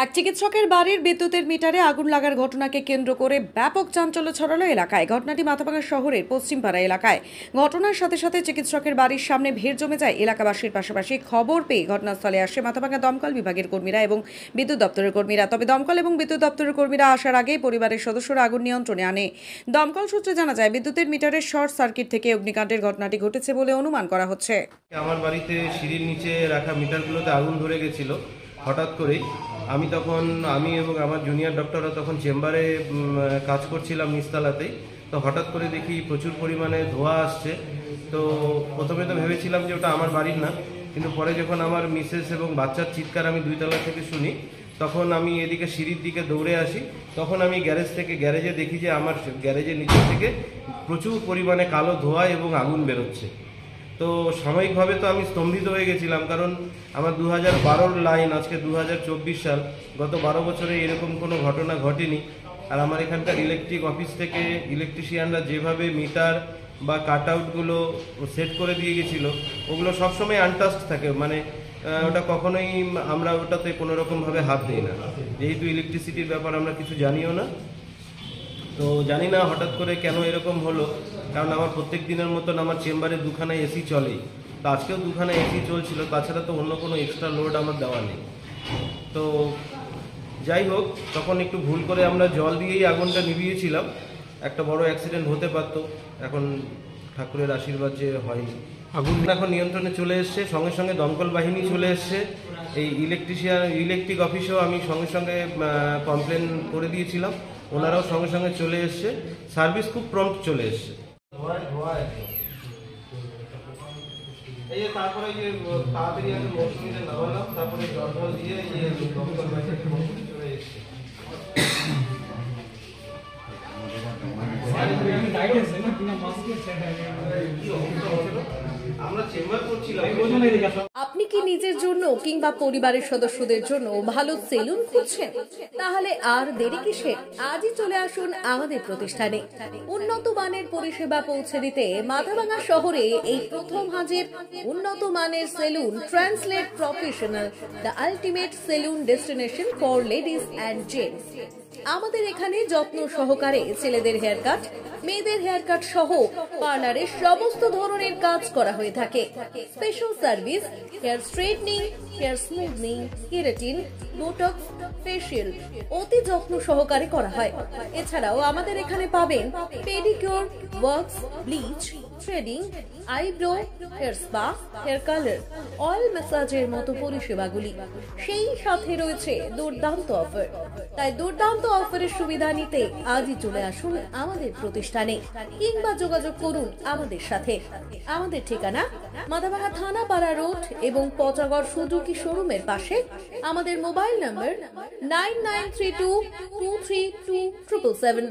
এক চিকিৎসকের বাড়ির বিদ্যুতের মিটারে আগুন লাগার ঘটনাকে কেন্দ্র করে ব্যাপক চাঞ্চল্য ছড়ালো এলাকায়। ঘটনাটি মাথাভাঙা শহরের পশ্চিমপাড়া এলাকায়। ঘটনার সাথে সাথে চিকিৎসকের বাড়ির সামনে ভিড় জমে যায় এলাকাবাসীর। পাশাপাশি খবর পেয়ে ঘটনাস্থলে আসে মাথাভাঙা দমকল বিভাগের কর্মীরা এবং বিদ্যুৎ দপ্তরের কর্মীরা। তবে দমকল এবং বিদ্যুৎ দপ্তরের কর্মীরা আসার আগেই পরিবারের সদস্যরা আগুন নিয়ন্ত্রণে আনে। দমকল সূত্রে জানা যায়, বিদ্যুতের মিটারের শর্ট সার্কিট থেকে অগ্নিকাণ্ডের ঘটনাটি ঘটেছে বলে অনুমান করা হচ্ছে। আমার বাড়িতে সিঁড়ির নিচে রাখা মিটারগুলোতে আগুন ধরে গেছিল হঠাৎ করেই। আমি এবং আমার জুনিয়র ডক্টররা তখন চেম্বারে কাজ করছিলাম নিচতলাতেই। তো হঠাৎ করে দেখি প্রচুর পরিমাণে ধোঁয়া আসছে। তো প্রথমে তো ভেবেছিলাম যে ওটা আমার বাড়ির না, কিন্তু পরে যখন আমার মিসেস এবং বাচ্চার চিৎকার আমি 2 তলা থেকে শুনি, তখন আমি এদিকে সিঁড়ির দিকে দৌড়ে আসি। তখন আমি গ্যারেজে দেখি যে আমার গ্যারেজের নিচে থেকে প্রচুর পরিমাণে কালো ধোঁয়া এবং আগুন বেরোচ্ছে। তো সাময়িকভাবে তো আমি স্তম্ভিত হয়ে গেছিলাম, কারণ আমার 2012-র লাইন, আজকে 2024 সাল, গত 12 বছরে এরকম কোনো ঘটনা ঘটেনি। আর আমার এখানকার ইলেকট্রিক অফিস থেকে ইলেকট্রিশিয়ানরা যেভাবে মিটার বা কাট আউটগুলো সেট করে দিয়ে গেছিলো, ওগুলো সবসময় আনটাস্ট থাকে, মানে ওটা কখনোই আমরা ওটাতে কোনো রকমভাবে হাত দিই না। যেহেতু ইলেকট্রিসিটির ব্যাপার আমরা কিছু জানিও না, তো জানি না হঠাৎ করে কেন এরকম হলো। কারণ আমার প্রত্যেক দিনের মতন আমার চেম্বারে 2খানা এসি চলেই, তো আজকেও 2খানা এসি চলছিল, তাছাড়া তো অন্য কোনো এক্সট্রা লোড আমার দেওয়া নেই। তো যাই হোক, তখন একটু ভুল করে আমরা জল দিয়েই আগুনটা নিভিয়েছিলাম। একটা বড় অ্যাক্সিডেন্ট হতে পারত, এখন ঠাকুরের আশীর্বাদ যে হয়নি। আগুন এখন নিয়ন্ত্রণে চলে এসছে, সঙ্গে সঙ্গে দমকল বাহিনী চলে এসছে। এই ইলেকট্রিক অফিসেও আমি সঙ্গে সঙ্গে কমপ্লেন করে দিয়েছিলাম, ওনারাও সঙ্গে সঙ্গে চলে এসছে। সার্ভিস খুব প্রম্পট চলে এসছে। এই যে তারপরে যে তাড়াতাড়ি আমি মৌসুমিতে নামালাম, তারপরে জল দিয়ে দমকল বাহিনী চলে এসছে। আপনি কি নিজের জন্য কিংবা পরিবারের সদস্যদের জন্য ভালো সেলুন খুঁজছেন? তাহলে আর দেরি কিসের? আজই চলে আসুন আমাদের প্রতিষ্ঠানে। উন্নত মানের পরিষেবা পৌঁছে দিতে মাথাভাঙা শহরে এই প্রথম হাজির উন্নত মানের salon translate professional, the ultimate salon destination for ladies and gents. আমাদের এখানে যত্ন সহকারে ছেলেদের হেয়ার কাট, মেয়েদের হেয়ার কাট সহ পার্লারের সমস্ত ধরনের কাজ করা হয়ে থাকে। Special service, hair straightening, hair smoothening, keratin, Botox, facial অতি যত্ন সহকারে করা হয়। এছাড়াও আমাদের এখানে পাবেন pedicure, wax, bleach, threading, eyebrow, hair spa, hair colour, oil ম্যাসাজের মতো পরিষেবাগুলি। সেই সাথে রয়েছে দুর্দান্ত অফার। তাই দুর্দান্ত অফারের সুবিধা নিতে আজই চলে আসুন আমাদের প্রতিষ্ঠানে কিংবা যোগাযোগ করুন আমাদের সাথে। আমাদের ঠিকানা মাথাভাঙা থানাপাড়া রোড এবং পচাগড় সুজুকি শোরুমের পাশে। আমাদের মোবাইল নম্বর 9932232777।